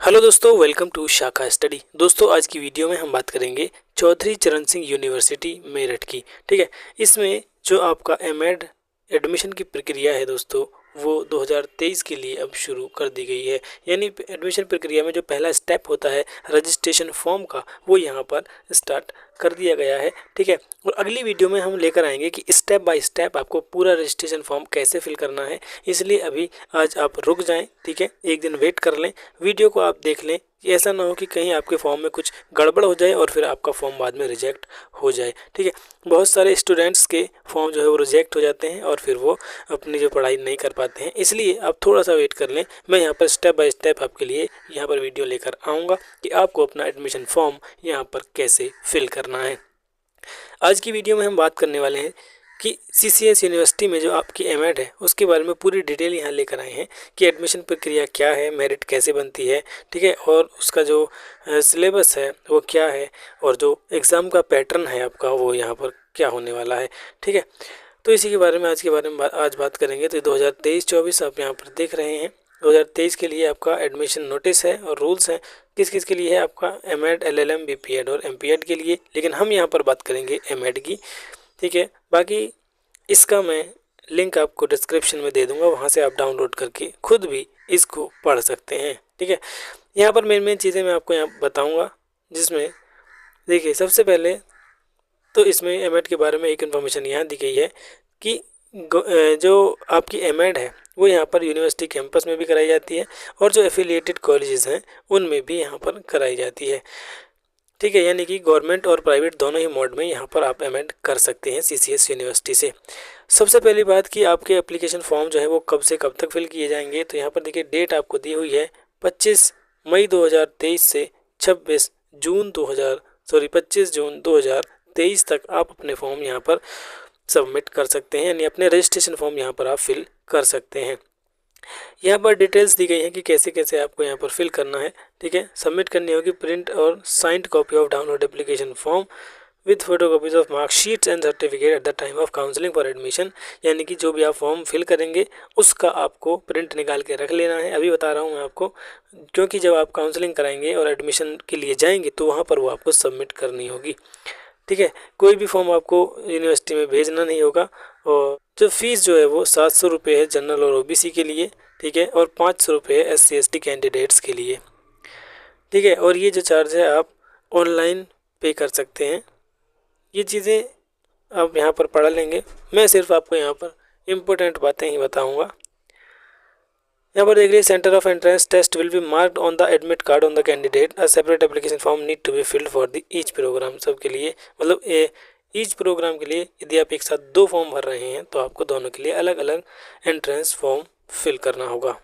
Hello दोस्तों, welcome to शाखा study. दोस्तों, आज की वीडियो में हम बात करेंगे चौधरी चरण सिंह यूनिवर्सिटी मेरठ की। ठीक है। इसमें जो आपका एमएड एडमिशन की प्रक्रिया है दोस्तों, वो 2023 के लिए अब शुरू कर दी गई है। यानी एडमिशन प्रक्रिया में जो पहला स्टेप होता है रजिस्ट्रेशन फॉर्म का, वो यहाँ पर स्टार्ट कर दिया गया है। ठीक है। और अगली वीडियो में हम लेकर आएंगे कि स्टेप बाय स्टेप आपको पूरा रजिस्ट्रेशन फॉर्म कैसे फिल करना है। इसलिए अभी आज आप रुक जाएं। ठीक है, एक दिन वेट कर लें, वीडियो को आप देख लें कि ऐसा ना हो कि कहीं आपके फॉर्म में कुछ गड़बड़ हो जाए और फिर आपका फॉर्म बाद में रिजेक्ट हो जाए। ठीक है। बहुत सारे स्टूडेंट्स के फॉर्म जो है वो रिजेक्ट हो जाते हैं और फिर वो अपनी जो पढ़ाई नहीं कर पाते हैं। इसलिए आप थोड़ा सा वेट कर लें। मैं यहाँ पर स्टेप बाय स्टेप आपके लिए यहाँ पर वीडियो लेकर आऊँगा कि आपको अपना एडमिशन फॉर्म यहाँ पर कैसे फिल करना है। आज की वीडियो में हम बात करने वाले हैं कि सीसीएस यूनिवर्सिटी में जो आपकी एमएड है उसके बारे में पूरी डिटेल यहाँ लेकर आए हैं कि एडमिशन प्रक्रिया क्या है, मेरिट कैसे बनती है। ठीक है। और उसका जो सिलेबस है वो क्या है और जो एग्ज़ाम का पैटर्न है आपका वो यहाँ पर क्या होने वाला है। ठीक है। तो इसी के बारे में आज बात करेंगे। तो 2023-24 आप यहाँ पर देख रहे हैं। 2023 के लिए आपका एडमिशन नोटिस है और रूल्स हैं किस किस के लिए है, आपका एमएड, एलएलएम, बीपीएड और एमपीएड के लिए। लेकिन हम यहाँ पर बात करेंगे एमएड की। ठीक है। बाकी इसका मैं लिंक आपको डिस्क्रिप्शन में दे दूंगा, वहाँ से आप डाउनलोड करके खुद भी इसको पढ़ सकते हैं। ठीक है। यहाँ पर मेन चीज़ें मैं आपको यहाँ बताऊंगा, जिसमें देखिए सबसे पहले तो इसमें एमएड के बारे में एक इन्फॉर्मेशन यहाँ दी गई है कि जो आपकी एमएड है वो यहाँ पर यूनिवर्सिटी कैंपस में भी कराई जाती है और जो एफिलिएटेड कॉलेजेस हैं उनमें भी यहाँ पर कराई जाती है। ठीक है। यानी कि गवर्नमेंट और प्राइवेट दोनों ही मोड में यहाँ पर आप एमएड कर सकते हैं सीसीएस यूनिवर्सिटी से। सबसे पहली बात कि आपके एप्लीकेशन फॉर्म जो है वो कब से कब तक फिल किए जाएंगे। तो यहाँ पर देखिए डेट आपको दी हुई है 25 मई 2023 से 26 जून 2023 तक आप अपने फॉर्म यहाँ पर सबमिट कर सकते हैं। यानी अपने रजिस्ट्रेशन फॉर्म यहाँ पर आप फिल कर सकते हैं। यहाँ पर डिटेल्स दी गई हैं कि कैसे कैसे आपको यहाँ पर फिल करना है। ठीक है। सबमिट करनी होगी प्रिंट और signed copy of download application form with photocopies of marksheets and certificate at the time of counselling for admission. यानी कि जो भी आप फॉर्म फिल करेंगे उसका आपको प्रिंट निकाल के रख लेना है। अभी बता रहा हूँ मैं आपको, क्योंकि जब आप काउंसलिंग कराएंगे और एडमिशन के लिए जाएंगे तो वहाँ पर वो आपको सबमिट करनी होगी। ठीक है। कोई भी फॉर्म आपको यूनिवर्सिटी में भेजना नहीं होगा। और जो फीस जो है वो 700 रुपये है जनरल और ओबीसी के लिए। ठीक है। और 500 रुपये है SC/ST कैंडिडेट्स के लिए। ठीक है। और ये जो चार्ज है आप ऑनलाइन पे कर सकते हैं। ये चीज़ें आप यहाँ पर पढ़ लेंगे, मैं सिर्फ आपको यहाँ पर इम्पोर्टेंट बातें ही बताऊँगा। यहाँ पर देख लीजिए, centre of entrance test will be marked on the admit card on the candidate. A separate application form need to be filled for the each programme. सबके लिए मतलब ईच प्रोग्राम के लिए यदि आप एक साथ 2 फॉर्म भर रहे हैं तो आपको दोनों के लिए अलग अलग एंट्रेंस फॉर्म फिल करना होगा।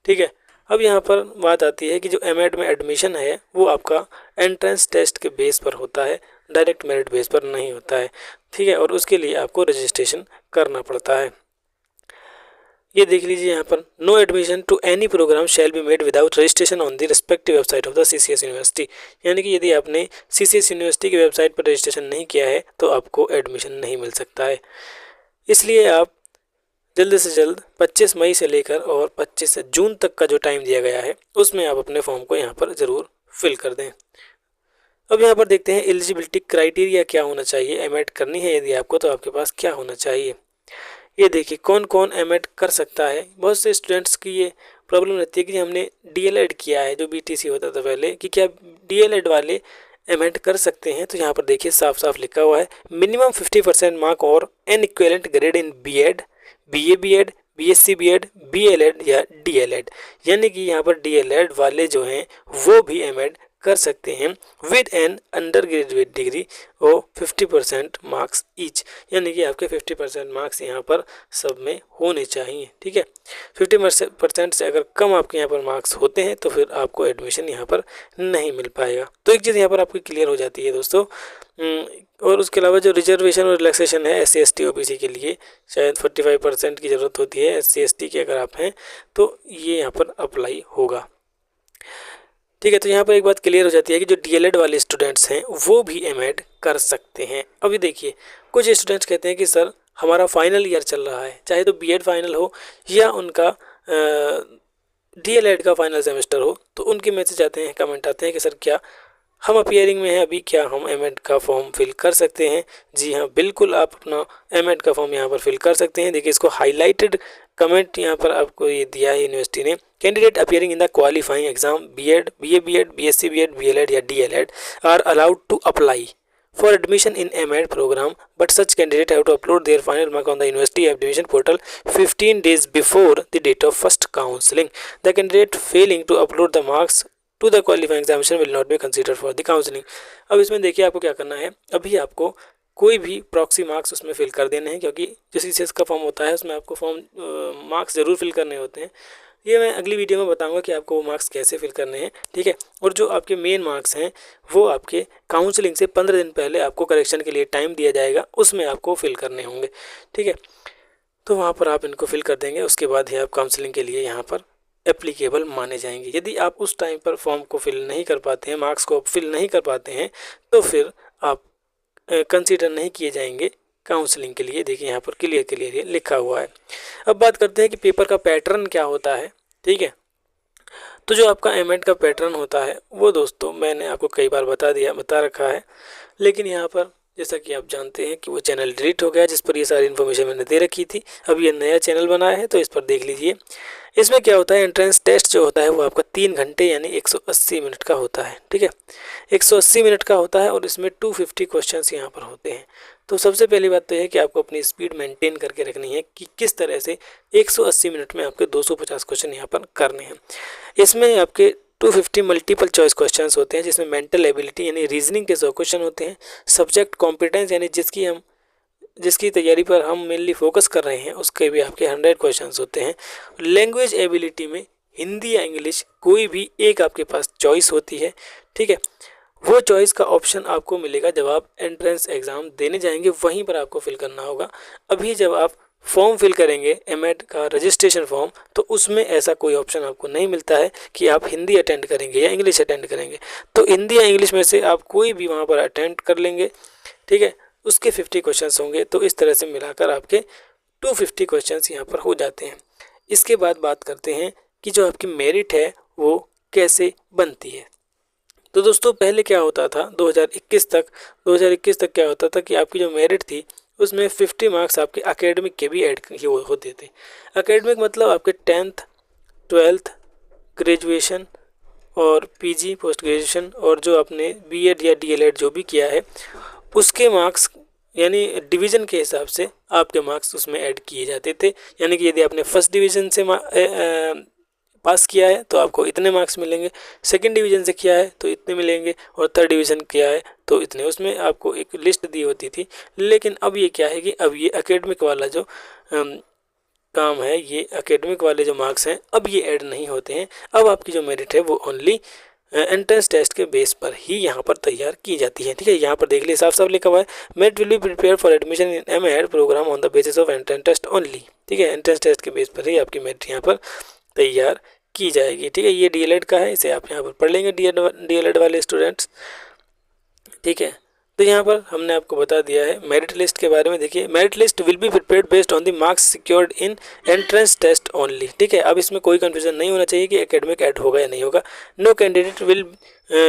ठीक है। अब यहाँ पर बात आती है कि जो एमएड में एडमिशन है वो आपका एंट्रेंस टेस्ट के बेस पर होता है, डायरेक्ट मेरिट बेस पर नहीं होता है। ठीक है। और उसके लिए आपको रजिस्ट्रेशन करना पड़ता है। ये देख लीजिए यहाँ पर, no admission to any programme shall be made without registration on the respective website of the CCS university. यानी कि यदि आपने सीसीएस यूनिवर्सिटी की वेबसाइट पर रजिस्ट्रेशन नहीं किया है तो आपको एडमिशन नहीं मिल सकता है। इसलिए आप जल्द से जल्द 25 मई से लेकर और 25 जून तक का जो टाइम दिया गया है उसमें आप अपने फॉर्म को यहाँ पर ज़रूर फिल कर दें। अब यहाँ पर देखते हैं एलिजिबिलिटी क्राइटेरिया क्या होना चाहिए। एमएड करनी है यदि आपको तो आपके पास क्या होना चाहिए। ये देखिए कौन कौन एमएड कर सकता है। बहुत से स्टूडेंट्स की ये प्रॉब्लम रहती है कि हमने डीएलएड किया है, जो बीटीसी होता था पहले, कि क्या डीएलएड वाले एमएड कर सकते हैं। तो यहाँ पर देखिए साफ साफ लिखा हुआ है, मिनिमम 50% मार्क और an equivalent grade in BEd, BA BEd, BSc BEd, B.El.Ed या डीएलएड। यानी कि यहाँ पर डीएलएड वाले जो हैं वो भी एमएड कर सकते हैं with an undergraduate degree और 50% मार्क्स ईच। यानी कि आपके 50% मार्क्स यहाँ पर सब में होने चाहिए। ठीक है। 50% से अगर कम आपके यहाँ पर मार्क्स होते हैं तो फिर आपको एडमिशन यहाँ पर नहीं मिल पाएगा। तो एक चीज़ यहाँ पर आपकी क्लियर हो जाती है दोस्तों। और उसके अलावा जो रिजर्वेशन और रिलैक्सेशन है SC/ST OBC के लिए शायद 45% की ज़रूरत होती है। SC/ST के अगर आप हैं तो ये यहाँ पर अप्लाई होगा। ठीक है। तो यहाँ पर एक बात क्लियर हो जाती है कि जो डीएलएड वाले स्टूडेंट्स हैं वो भी एमएड कर सकते हैं। अभी देखिए कुछ स्टूडेंट्स कहते हैं कि सर हमारा फाइनल ईयर चल रहा है, चाहे तो बीएड फाइनल हो या उनका डीएलएड का फाइनल सेमेस्टर हो तो उनके मैसेज आते हैं, कमेंट आते हैं कि सर क्या हम अपीयरिंग में हैं अभी, क्या हम एमएड का फॉर्म फिल कर सकते हैं। जी हाँ, बिल्कुल आप अपना एमएड का फॉर्म यहाँ पर फिल कर सकते हैं। देखिए इसको हाईलाइटेड कमेंट यहाँ पर आपको ये दिया है यूनिवर्सिटी ने। Candidate appearing in the qualifying exam BEd, BA BEd, BSc BEd, B.El.Ed या DLEd are allowed to apply for admission in MEd program, but such candidate have to upload their final mark on the University Admission Portal 15 days before the date of first counseling. The candidate failing to upload the marks to the qualifying examination will not be considered for the counseling. अब इसमें देखिए आपको क्या करना है, अभी आपको कोई भी प्रॉक्सी मार्क्स उसमें फिल कर देने हैं, क्योंकि जो सीसीएस का फॉर्म होता है उसमें आपको फॉर्म मार्क्स ज़रूर फिल करने होते हैं। ये मैं अगली वीडियो में बताऊंगा कि आपको वो मार्क्स कैसे फिल करने हैं, ठीक है। और जो आपके मेन मार्क्स हैं वो आपके काउंसलिंग से 15 दिन पहले आपको करेक्शन के लिए टाइम दिया जाएगा, उसमें आपको फिल करने होंगे, ठीक है। तो वहाँ पर आप इनको फिल कर देंगे, उसके बाद ही आप काउंसलिंग के लिए यहाँ पर एप्लीकेबल माने जाएंगे। यदि आप उस टाइम पर फॉर्म को फिल नहीं कर पाते हैं, मार्क्स को फिल नहीं कर पाते हैं, तो फिर आप कंसीडर नहीं किए जाएंगे काउंसलिंग के लिए। देखिए यहाँ पर क्लियर ये लिखा हुआ है। अब बात करते हैं कि पेपर का पैटर्न क्या होता है, ठीक है। तो जो आपका एमएड का पैटर्न होता है वो दोस्तों मैंने आपको कई बार बता रखा है, लेकिन यहाँ पर जैसा कि आप जानते हैं कि वो चैनल डिलीट हो गया जिस पर ये सारी इन्फॉर्मेशन मैंने दे रखी थी। अब ये नया चैनल बनाया है तो इस पर देख लीजिए। इसमें क्या होता है, एंट्रेंस टेस्ट जो होता है वो आपका 3 घंटे यानी 180 मिनट का होता है, ठीक है। 180 मिनट का होता है और इसमें 250 क्वेश्चंस यहाँ पर होते हैं। तो सबसे पहली बात तो है कि आपको अपनी स्पीड मेंटेन करके रखनी है कि किस तरह से 180 मिनट में आपके 250 क्वेश्चन यहाँ पर करने हैं। इसमें आपके 250 मल्टीपल चॉइस क्वेश्चंस होते हैं, जिसमें मेंटल एबिलिटी यानी रीजनिंग के 100 क्वेश्चन होते हैं। सब्जेक्ट कॉम्पिटेंस यानी जिसकी तैयारी पर हम मेनली फोकस कर रहे हैं उसके भी आपके 100 क्वेश्चंस होते हैं। लैंग्वेज एबिलिटी में हिंदी या इंग्लिश कोई भी एक आपके पास चॉइस होती है, ठीक है। वो चॉइस का ऑप्शन आपको मिलेगा जब आप एंट्रेंस एग्ज़ाम देने जाएंगे, वहीं पर आपको फिल करना होगा। अभी जब आप फॉर्म फिल करेंगे एमएड का रजिस्ट्रेशन फॉर्म, तो उसमें ऐसा कोई ऑप्शन आपको नहीं मिलता है कि आप हिंदी अटेंड करेंगे या इंग्लिश अटेंड करेंगे। तो हिंदी या इंग्लिश में से आप कोई भी वहाँ पर अटेंड कर लेंगे, ठीक है। उसके 50 क्वेश्चंस होंगे, तो इस तरह से मिलाकर आपके 250 क्वेश्चंस यहाँ पर हो जाते हैं। इसके बाद बात करते हैं कि जो आपकी मेरिट है वो कैसे बनती है। तो दोस्तों पहले क्या होता था 2021 तक क्या होता था कि आपकी जो मेरिट थी उसमें 50 मार्क्स आपके एकेडमिक के भी ऐड होते थे। एकेडमिक मतलब आपके 10th 12th ग्रेजुएशन और पीजी पोस्ट ग्रेजुएशन और जो आपने बीएड या डीएलएड जो भी किया है उसके मार्क्स यानी डिवीज़न के हिसाब से आपके मार्क्स उसमें ऐड किए जाते थे। यानी कि यदि आपने फर्स्ट डिवीज़न से पास किया है तो आपको इतने मार्क्स मिलेंगे, सेकंड डिवीज़न से किया है तो इतने मिलेंगे, और थर्ड डिवीज़न किया है तो इतने। उसमें आपको एक लिस्ट दी होती थी। लेकिन अब ये क्या है कि अब ये एकेडमिक वाला जो काम है, ये एकेडमिक वाले जो मार्क्स हैं अब ये ऐड नहीं होते हैं। अब आपकी जो मेरिट है वो ओनली एंट्रेंस टेस्ट के बेस पर ही यहाँ पर तैयार की जाती है, ठीक है। यहाँ पर देख लीजिए साफ साफ लिखा हुआ है, merit will be prepare for admission in MEd programme on the basis of entrance test only, ठीक है। एंट्रेंस टेस्ट के बेस पर ही आपकी मेरिट यहाँ पर तैयार की जाएगी, ठीक है। ये डीएलएड का है, इसे आप यहाँ पर पढ़ लेंगे डीएलएड वाले स्टूडेंट्स, ठीक है। तो यहाँ पर हमने आपको बता दिया है मेरिट लिस्ट के बारे में। देखिए merit list will be prepared based on the marks secured in entrance test only, ठीक है। अब इसमें कोई कंफ्यूजन नहीं होना चाहिए कि एकेडमिक ऐड होगा या नहीं होगा। No candidate will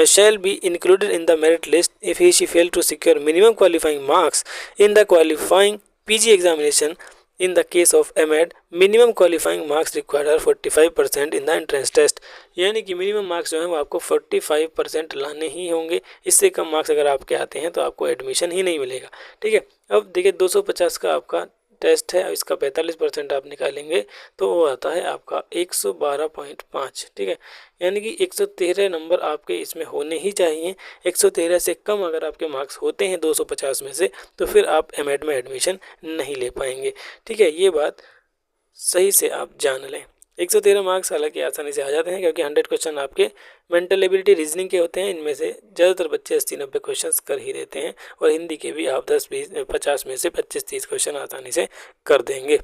shall be included in the merit list if he she failed to secure minimum qualifying marks in the qualifying PG examination. In the case of MEd, minimum qualifying marks required are 45% in the entrance test। यानी कि minimum marks जो है वो आपको 45% लाने ही होंगे। इससे कम marks अगर आपके आते हैं तो आपको एडमिशन ही नहीं मिलेगा, ठीक है। अब देखिए 250 का आपका टेस्ट है, इसका 45% आप निकालेंगे तो वो आता है आपका 112.5, ठीक है। यानी कि 113 नंबर आपके इसमें होने ही चाहिए। 113 से कम अगर आपके मार्क्स होते हैं 250 में से तो फिर आप एमएड में एडमिशन नहीं ले पाएंगे, ठीक है। ये बात सही से आप जान लें। 113 मार्क्स हालांकि आसानी से आ जाते हैं क्योंकि 100 क्वेश्चन आपके मेंटल एबिलिटी रीजनिंग के होते हैं। इनमें से ज़्यादातर बच्चे 80-90 क्वेश्चंस कर ही देते हैं, और हिंदी के भी आप 10-20-50 में से 25-30 क्वेश्चन आसानी से कर देंगे।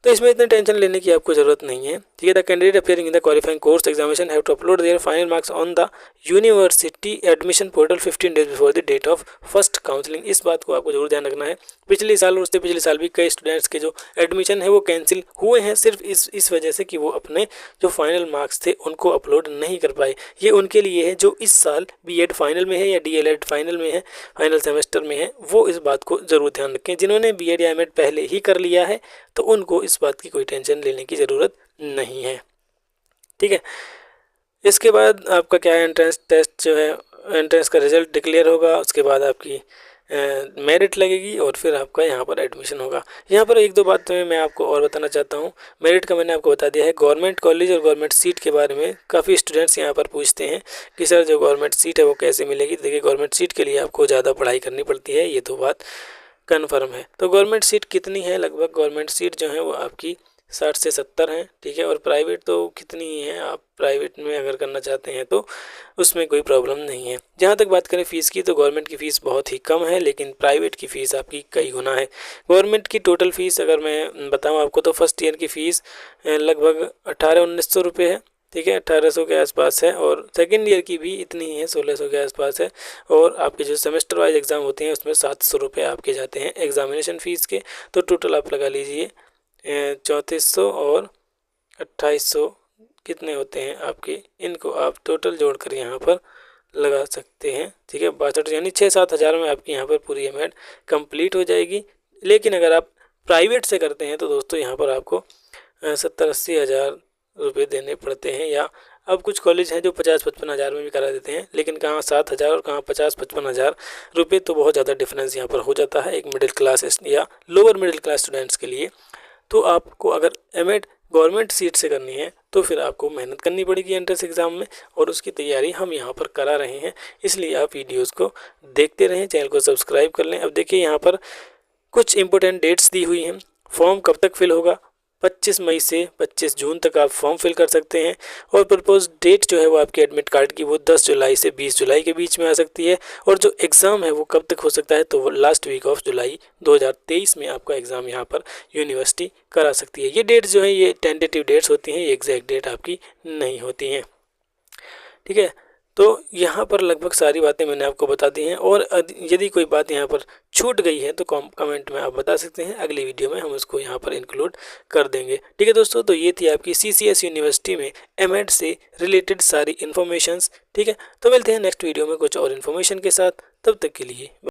तो इसमें इतनी टेंशन लेने की आपको ज़रूरत नहीं है, ठीक है। The candidate appearing in the qualifying course examination have to upload their final marks on the university admission portal 15 days before the date of first counselling. इस बात को आपको जरूर ध्यान रखना है। पिछले साल और उससे पिछले साल भी कई स्टूडेंट्स के जो एडमिशन है वो कैंसिल हुए हैं सिर्फ इस वजह से कि वो अपने जो फाइनल मार्क्स थे उनको अपलोड नहीं कर पाए। ये उनके लिए है जो इस साल बीएड फाइनल में है या डीएलएड फाइनल में है, फाइनल सेमेस्टर में है, वो इस बात को ज़रूर ध्यान रखें। जिन्होंने बीएड या एमएड पहले ही कर लिया है तो उनको इस बात की कोई टेंशन लेने की ज़रूरत नहीं है, ठीक है। इसके बाद आपका क्या है, एंट्रेंस टेस्ट जो है, एंट्रेंस का रिजल्ट डिक्लेयर होगा, उसके बाद आपकी मेरिट लगेगी और फिर आपका यहाँ पर एडमिशन होगा। यहाँ पर एक दो बातें मैं आपको और बताना चाहता हूँ। मेरिट का मैंने आपको बता दिया है। गवर्नमेंट कॉलेज और गवर्नमेंट सीट के बारे में काफ़ी स्टूडेंट्स यहाँ पर पूछते हैं कि सर जो गवर्नमेंट सीट है वो कैसे मिलेगी। देखिए गवर्नमेंट सीट के लिए आपको ज़्यादा पढ़ाई करनी पड़ती है, ये तो बात कन्फर्म है। तो गवर्नमेंट सीट कितनी है, लगभग गवर्नमेंट सीट जो है वो आपकी 60 से 70 हैं, ठीक है। और प्राइवेट तो कितनी ही है, आप प्राइवेट में अगर करना चाहते हैं तो उसमें कोई प्रॉब्लम नहीं है। जहाँ तक बात करें फ़ीस की तो गवर्नमेंट की फ़ीस बहुत ही कम है, लेकिन प्राइवेट की फ़ीस आपकी कई गुना है। गवर्नमेंट की टोटल फ़ीस अगर मैं बताऊँ आपको तो फर्स्ट ईयर की फ़ीस लगभग 1800-1900 रुपये है, ठीक है, 1800 के आसपास है। और सेकेंड ईयर की भी इतनी ही है, 1600 के आसपास है। और आपके जो सेमेस्टर वाइज एग्ज़ाम होते हैं उसमें 700 रुपये आपके जाते हैं एग्ज़ामिनेशन फ़ीस के। तो टोटल आप लगा लीजिए 3400 और 2800 कितने होते हैं आपके, इनको आप टोटल जोड़कर यहाँ पर लगा सकते हैं, ठीक है। 62 यानी 6-7 हज़ार में आपकी यहाँ पर पूरी एमएड कंप्लीट हो जाएगी। लेकिन अगर आप प्राइवेट से करते हैं तो दोस्तों यहाँ पर आपको 70-80 हज़ार रुपये देने पड़ते हैं। या अब कुछ कॉलेज हैं जो 50-55 हज़ार में भी करा देते हैं, लेकिन कहाँ 7 हज़ार और कहाँ 50-55 हज़ार रुपये, तो बहुत ज़्यादा डिफरेंस यहाँ पर हो जाता है एक मिडिल क्लास या लोअर मिडिल क्लास स्टूडेंट्स के लिए। तो आपको अगर एमएड गवर्नमेंट सीट से करनी है तो फिर आपको मेहनत करनी पड़ेगी एंट्रेंस एग्ज़ाम में, और उसकी तैयारी हम यहाँ पर करा रहे हैं। इसलिए आप वीडियोस को देखते रहें, चैनल को सब्सक्राइब कर लें। अब देखिए यहाँ पर कुछ इंपॉर्टेंट डेट्स दी हुई हैं। फॉर्म कब तक फिल होगा, 25 मई से 25 जून तक आप फॉर्म फिल कर सकते हैं। और प्रपोज डेट जो है वो आपके एडमिट कार्ड की वो 10 जुलाई से 20 जुलाई के बीच में आ सकती है। और जो एग्ज़ाम है वो कब तक हो सकता है, तो वो लास्ट वीक ऑफ जुलाई 2023 में आपका एग्ज़ाम यहाँ पर यूनिवर्सिटी करा सकती है। ये डेट्स जो है ये टेंटेटिव डेट्स होती हैं, ये एग्जैक्ट डेट आपकी नहीं होती हैं, ठीक है। तो यहाँ पर लगभग सारी बातें मैंने आपको बता दी हैं। और यदि कोई बात यहाँ पर छूट गई है तो कमेंट में आप बता सकते हैं, अगली वीडियो में हम उसको यहाँ पर इंक्लूड कर देंगे, ठीक है दोस्तों। तो ये थी आपकी CCS यूनिवर्सिटी में एमएड से रिलेटेड सारी इन्फॉर्मेशंस, ठीक है। तो मिलते हैं नेक्स्ट वीडियो में कुछ और इन्फॉर्मेशन के साथ, तब तक के लिए।